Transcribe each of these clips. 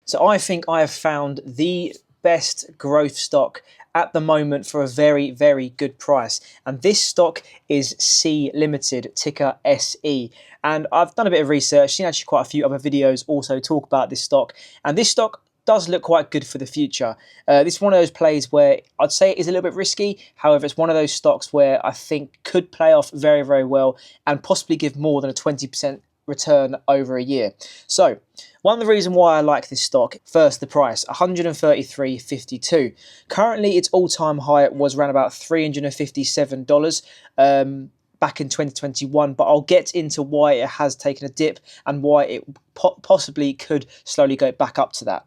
So I think I have found the best growth stock at the moment for a very, very good price. And this stock is C Limited, ticker SE. And I've done a bit of research, seen actually quite a few other videos also talk about this stock. And this stock does look quite good for the future. This is one of those plays where I'd say it is a little bit risky. However, it's one of those stocks where I think could play off very, very well and possibly give more than a 20% return over a year. So one of the reasons why I like this stock, first the price, 133.52. Currently its all-time high was around about $357 back in 2021, but I'll get into why it has taken a dip and why it possibly could slowly go back up to that.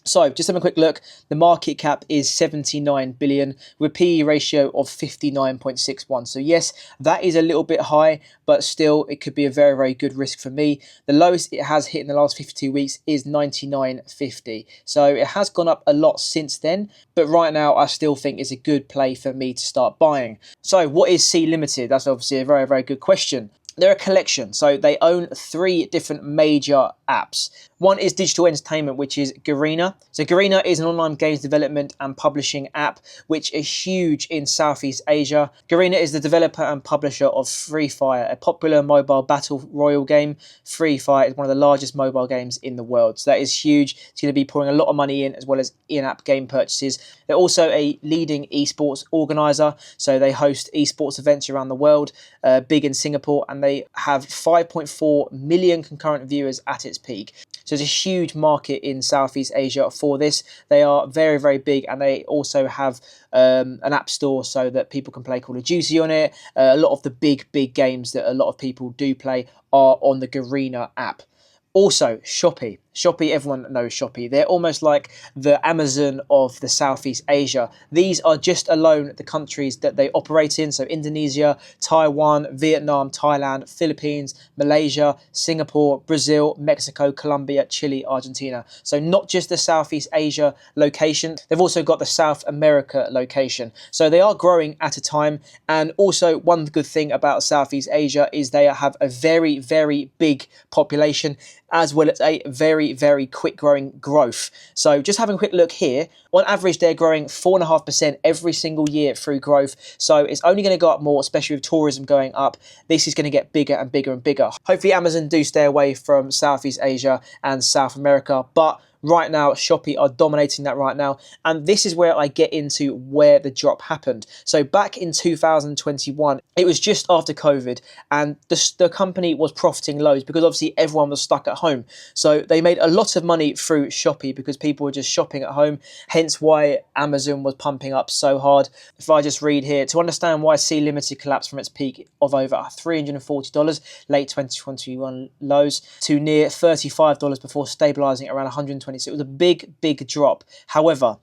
So just have a quick look. The market cap is 79 billion with a PE ratio of 59.61. So yes, that is a little bit high, but still it could be a very, very good risk for me. The lowest it has hit in the last 52 weeks is 99.50. So it has gone up a lot since then, but right now I still think it's a good play for me to start buying. So what is C Limited? That's obviously a very, very good question. They're a collection, so they own 3 different major apps. One is digital entertainment, which is Garena. So Garena is an online games development and publishing app, which is huge in Southeast Asia. Garena is the developer and publisher of Free Fire, a popular mobile battle royale game. Free Fire is one of the largest mobile games in the world. So that is huge. It's going to be pouring a lot of money in, as well as in-app game purchases. They're also a leading esports organizer. So they host esports events around the world, big in Singapore, and they have 5.4 million concurrent viewers at its peak. So it's a huge market in Southeast Asia for this. They are very, very big, and they also have an app store so that people can play Call of Duty on it. A lot of the big games that a lot of people do play are on the Garena app. Also, Shopee. Shopee, everyone knows Shopee. They're almost like the Amazon of the Southeast Asia. These are just alone the countries that they operate in. So Indonesia, Taiwan, Vietnam, Thailand, Philippines, Malaysia, Singapore, Brazil, Mexico, Colombia, Chile, Argentina. So not just the Southeast Asia location. They've also got the South America location. So they are growing at a time. And also one good thing about Southeast Asia is they have a very, very big population, as well as a very, very quick growing growth. So just having a quick look here, on average, they're growing 4.5% every single year through growth. So it's only going to go up more, especially with tourism going up. This is going to get bigger and bigger and bigger. Hopefully Amazon do stay away from Southeast Asia and South America, but right now, Shopee are dominating that right now. And this is where I get into where the drop happened. So back in 2021, it was just after COVID, and the company was profiting loads because obviously everyone was stuck at home. So they made a lot of money through Shopee because people were just shopping at home, hence why Amazon was pumping up so hard. If I just read here, to understand why C Limited collapsed from its peak of over $340, late 2021 lows, to near $35 before stabilizing around $120. So it was a big drop. However,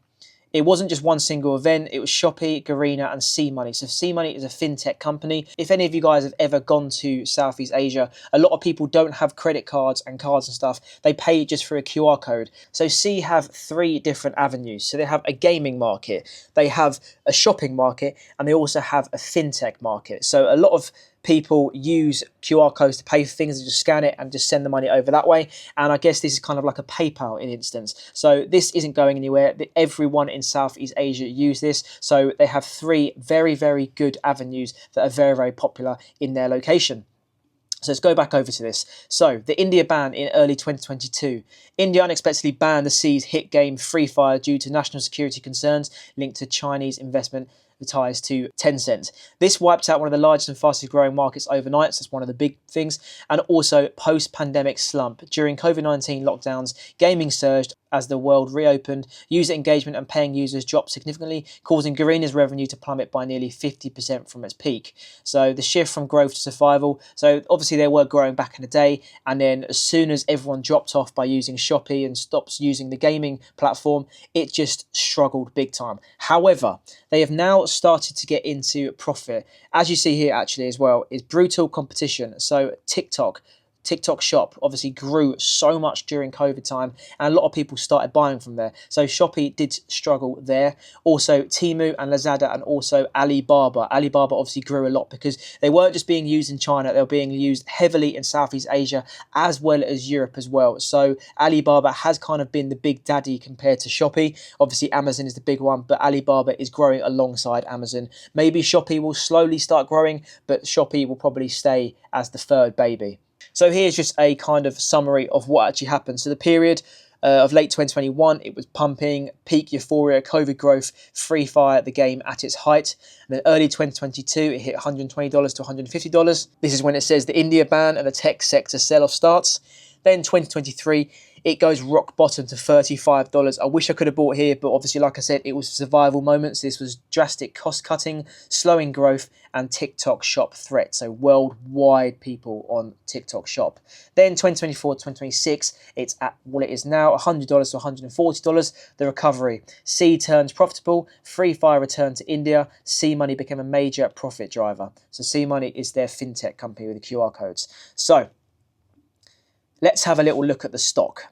it wasn't just one single event. It was Shopee, Garena, and C-Money. So C-Money is a fintech company. If any of you guys have ever gone to Southeast Asia, a lot of people don't have credit cards and cards and stuff. They pay just through a QR code. So C have 3 different avenues. So they have a gaming market, they have a shopping market, and they also have a fintech market. So a lot of people use QR codes to pay for things, and just scan it and just send the money over that way. And I guess this is kind of like a PayPal in instance. So this isn't going anywhere. Everyone in Southeast Asia use this. So they have 3 very, very good avenues that are very, very popular in their location. So let's go back over to this. So the India ban in early 2022. India unexpectedly banned the C's hit game Free Fire due to national security concerns linked to Chinese investment ties to Tencent. This wiped out one of the largest and fastest growing markets overnight, so that's one of the big things. And also post-pandemic slump. During COVID-19 lockdowns, gaming surged as the world reopened. User engagement and paying users dropped significantly, causing Garena's revenue to plummet by nearly 50% from its peak. So the shift from growth to survival. So obviously they were growing back in the day, and then as soon as everyone dropped off by using Shopee and stopped using the gaming platform, it just struggled big time. However, they have now started to get into profit. As you see here actually as well, is brutal competition. So TikTok TikTok Shop obviously grew so much during COVID time, and a lot of people started buying from there. So Shopee did struggle there. Also Temu and Lazada, and also Alibaba. Alibaba obviously grew a lot because they weren't just being used in China, they were being used heavily in Southeast Asia as well as Europe as well. So Alibaba has kind of been the big daddy compared to Shopee. Obviously Amazon is the big one, but Alibaba is growing alongside Amazon. Maybe Shopee will slowly start growing, but Shopee will probably stay as the third baby. So here's just a kind of summary of what actually happened. So the period of late 2021, it was pumping, peak euphoria, COVID growth, Free Fire, the game at its height. And then early 2022, it hit $120 to $150. This is when it says the India ban and the tech sector sell-off starts. Then 2023, it goes rock bottom to $35. I wish I could have bought here, but obviously, like I said, it was survival moments. This was drastic cost cutting, slowing growth, and TikTok Shop threat. So worldwide people on TikTok Shop. Then 2024, 2026, it's at what it is now, $100 to $140. The recovery. C turns profitable. Free Fire returned to India. C Money became a major profit driver. So C Money is their fintech company with the QR codes. So let's have a little look at the stock.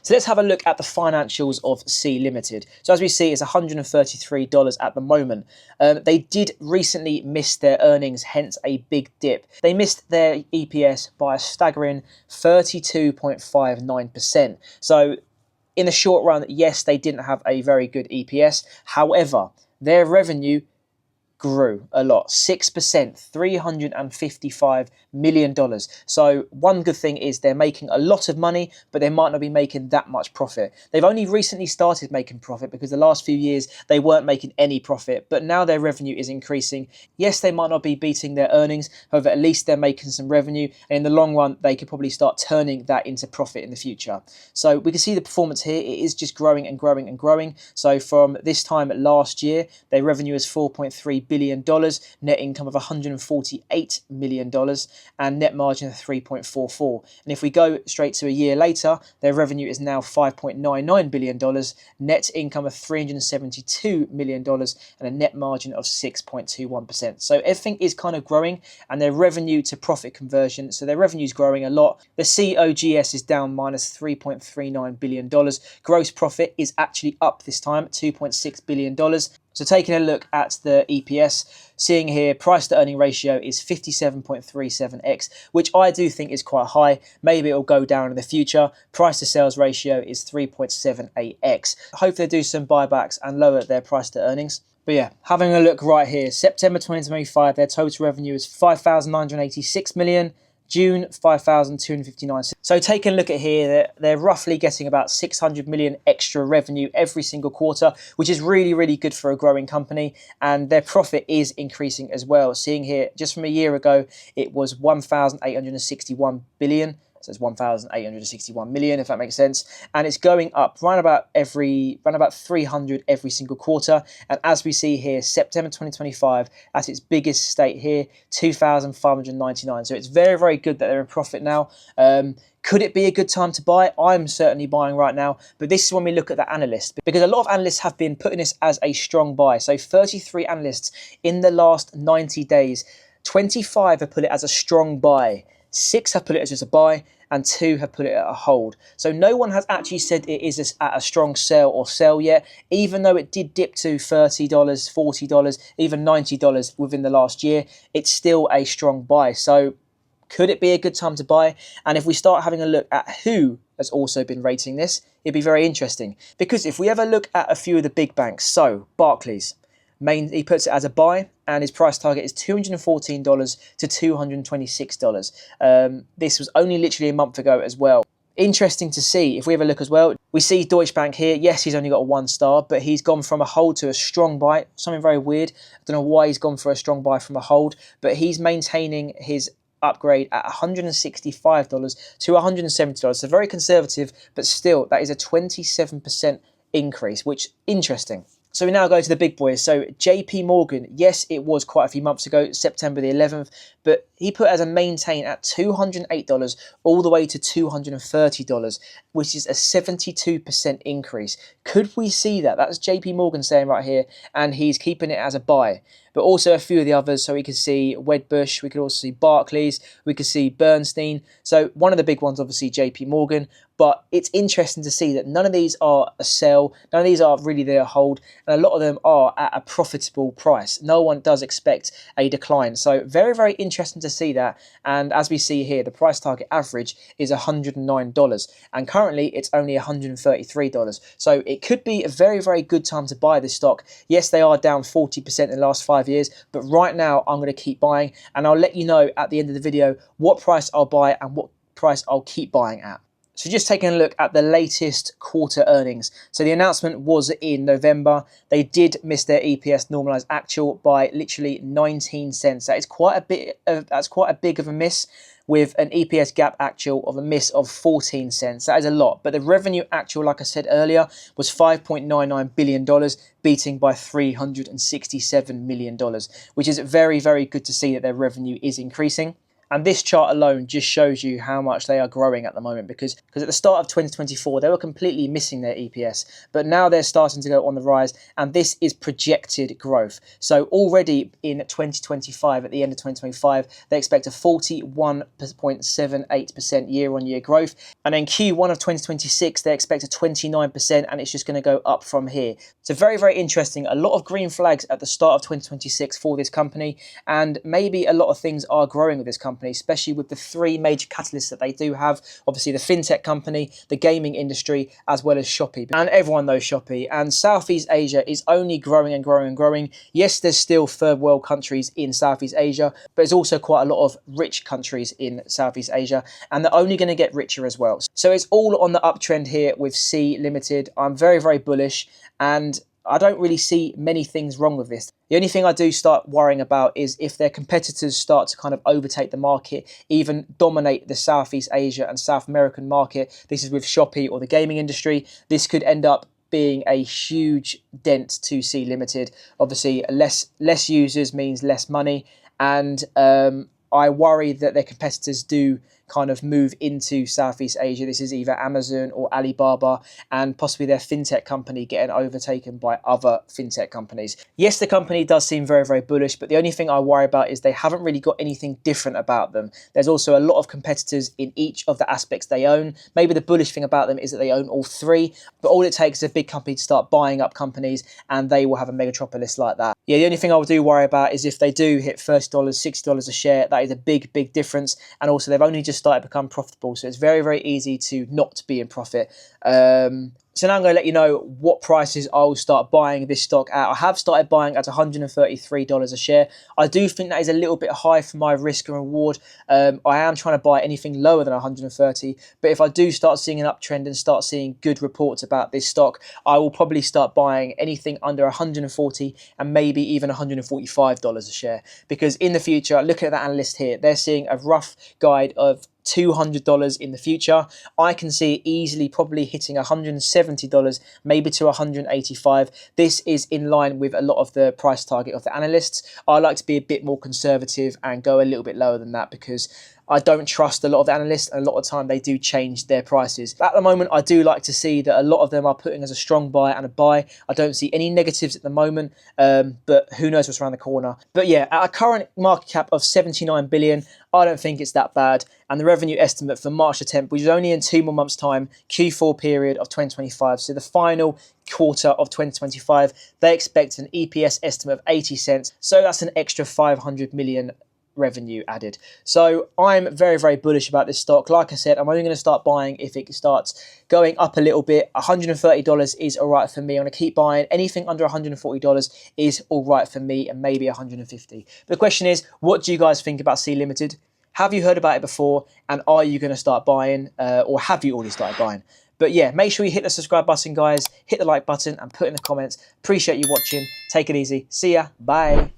So let's have a look at the financials of C Limited. So as we see, it's $133 at the moment. They did recently miss their earnings, hence a big dip. They missed their EPS by a staggering 32.59%. So in the short run, yes, they didn't have a very good EPS. However, their revenue grew a lot, 6%, $355 million. So one good thing is they're making a lot of money, but they might not be making that much profit. They've only recently started making profit because the last few years they weren't making any profit, but now their revenue is increasing. Yes, they might not be beating their earnings, however, at least they're making some revenue, and in the long run, they could probably start turning that into profit in the future. So we can see the performance here. It is just growing and growing and growing. So from this time last year, their revenue is $4.3 billion, net income of $148 million, and net margin of 3.44. And if we go straight to a year later, their revenue is now $5.99 billion, net income of $372 million, and a net margin of 6.21%. So everything is kind of growing, and their revenue to profit conversion, so their revenue is growing a lot. The COGS is down minus $3.39 billion. Gross profit is actually up this time, $2.6 billion. So taking a look at the EPS, seeing here price to earning ratio is 57.37x, which I do think is quite high. Maybe it'll go down in the future. Price to sales ratio is 3.78x. Hopefully they do some buybacks and lower their price to earnings. But yeah, having a look right here, September 2025, their total revenue is $5,986 million. June, 5,259. So taking a look at here, they're roughly getting about 600 million extra revenue every single quarter, which is really, really good for a growing company. And their profit is increasing as well. Seeing here, just from a year ago, it was 1,861 billion. So it's 1,861 million, if that makes sense. And it's going up around about 300 every single quarter. And as we see here, September 2025, at its biggest state here, 2,599. So it's very, very good that they're in profit now. Could it be a good time to buy? I'm certainly buying right now, but this is when we look at the analysts, because a lot of analysts have been putting this as a strong buy. So 33 analysts in the last 90 days, 25 have put it as a strong buy, 6 have put it as just a buy, and 2 have put it at a hold. So no one has actually said it is at a strong sell or sell yet, even though it did dip to $30, $40, even $90 within the last year. It's still a strong buy. So could it be a good time to buy? And if we start having a look at who has also been rating this, it'd be very interesting. Because if we ever look at a few of the big banks, so Barclays, he puts it as a buy, and his price target is $214 to $226. This was only literally a month ago as well. Interesting to see. If we have a look as well, we see Deutsche Bank here. Yes, he's only got a 1 star, but he's gone from a hold to a strong buy. Something very weird. I don't know why he's gone for a strong buy from a hold, but he's maintaining his upgrade at $165 to $170. So very conservative, but still, that is a 27% increase, which interesting. So we now go to the big boys. So JP Morgan, yes, it was quite a few months ago, September the 11th, but he put as a maintain at $208 all the way to $230, which is a 72% increase. Could we see that? That's JP Morgan saying right here, and he's keeping it as a buy. But also a few of the others, so we could see Wedbush, we could also see Barclays, we could see Bernstein. So one of the big ones, obviously JP Morgan, but it's interesting to see that none of these are a sell, none of these are really there to hold, and a lot of them are at a profitable price. No one does expect a decline. So very, very interesting to see that. And as we see here, the price target average is $109, and currently it's only $133. So it could be a very, very good time to buy this stock. Yes, they are down 40% in the last 5 years, but right now I'm going to keep buying, and I'll let you know at the end of the video what price I'll buy and what price I'll keep buying at. So just taking a look at the latest quarter earnings. So the announcement was in November. They did miss their EPS normalized actual by literally 19 cents. That is quite a bit. That's quite a big of a miss, with an EPS gap actual of a miss of 14 cents. That is a lot. But the revenue actual, like I said earlier, was $5.99 billion, beating by $367 million, which is very, very good to see that their revenue is increasing. And this chart alone just shows you how much they are growing at the moment, because at the start of 2024, they were completely missing their EPS, but now they're starting to go on the rise, and this is projected growth. So already in 2025, at the end of 2025, they expect a 41.78% year-on-year growth. And then Q1 of 2026, they expect a 29%, and it's just going to go up from here. So very, very interesting. A lot of green flags at the start of 2026 for this company, and maybe a lot of things are growing with this company, especially with the three major catalysts that they do have. Obviously the fintech company, the gaming industry, as well as Shopee. And everyone knows Shopee. And Southeast Asia is only growing and growing and growing. Yes, there's still third world countries in Southeast Asia, but there's also quite a lot of rich countries in Southeast Asia, and they're only going to get richer as well. So it's all on the uptrend here with C Limited. I'm very, very bullish, and I don't really see many things wrong with this. The only thing I do start worrying about is if their competitors start to kind of overtake the market, even dominate the Southeast Asia and South American market. This is with Shopee or the gaming industry. This could end up being a huge dent to C Limited. Obviously, less users means less money, and I worry that their competitors do kind of move into Southeast Asia. This is either Amazon or Alibaba, and possibly their fintech company getting overtaken by other fintech companies. Yes, the company does seem very, very bullish, but the only thing I worry about is they haven't really got anything different about them. There's also a lot of competitors in each of the aspects they own. Maybe the bullish thing about them is that they own all three, but all it takes is a big company to start buying up companies, and they will have a megatropolis like that. Yeah, the only thing I do worry about is if they do hit $30, $60 a share. That is a big, big difference. And also they've only just started to become profitable, so it's very, very easy to not be in profit. So now I'm going to let you know what prices I will start buying this stock at. I have started buying at $133 a share. I do think that is a little bit high for my risk and reward. I am trying to buy anything lower than 130, but if I do start seeing an uptrend and start seeing good reports about this stock, I will probably start buying anything under 140 and maybe even $145 a share. Because in the future, looking at that analyst here, they're seeing a rough guide of $200 in the future. I can see it easily probably hitting $170, maybe to $185. This is in line with a lot of the price target of the analysts. I like to be a bit more conservative and go a little bit lower than that, because I don't trust a lot of the analysts, and a lot of the time they do change their prices. But at the moment, I do like to see that a lot of them are putting as a strong buy and a buy. I don't see any negatives at the moment, but who knows what's around the corner. But yeah, at a current market cap of 79 billion, I don't think it's that bad. And the revenue estimate for March the 10th, which is only in 2 more months' time, Q4 period of 2025, so the final quarter of 2025, they expect an EPS estimate of 80 cents. So that's an extra 500 million revenue added. So I'm very, very bullish about this stock. Like I said, I'm only going to start buying if it starts going up a little bit. $130 is all right for me. I'm going to keep buying. Anything under $140 is all right for me, and maybe $150. But the question is, what do you guys think about C Limited? Have you heard about it before? And are you going to start buying, or have you already started buying? But yeah, make sure you hit the subscribe button, guys. Hit the like button and put in the comments. Appreciate you watching. Take it easy. See ya. Bye.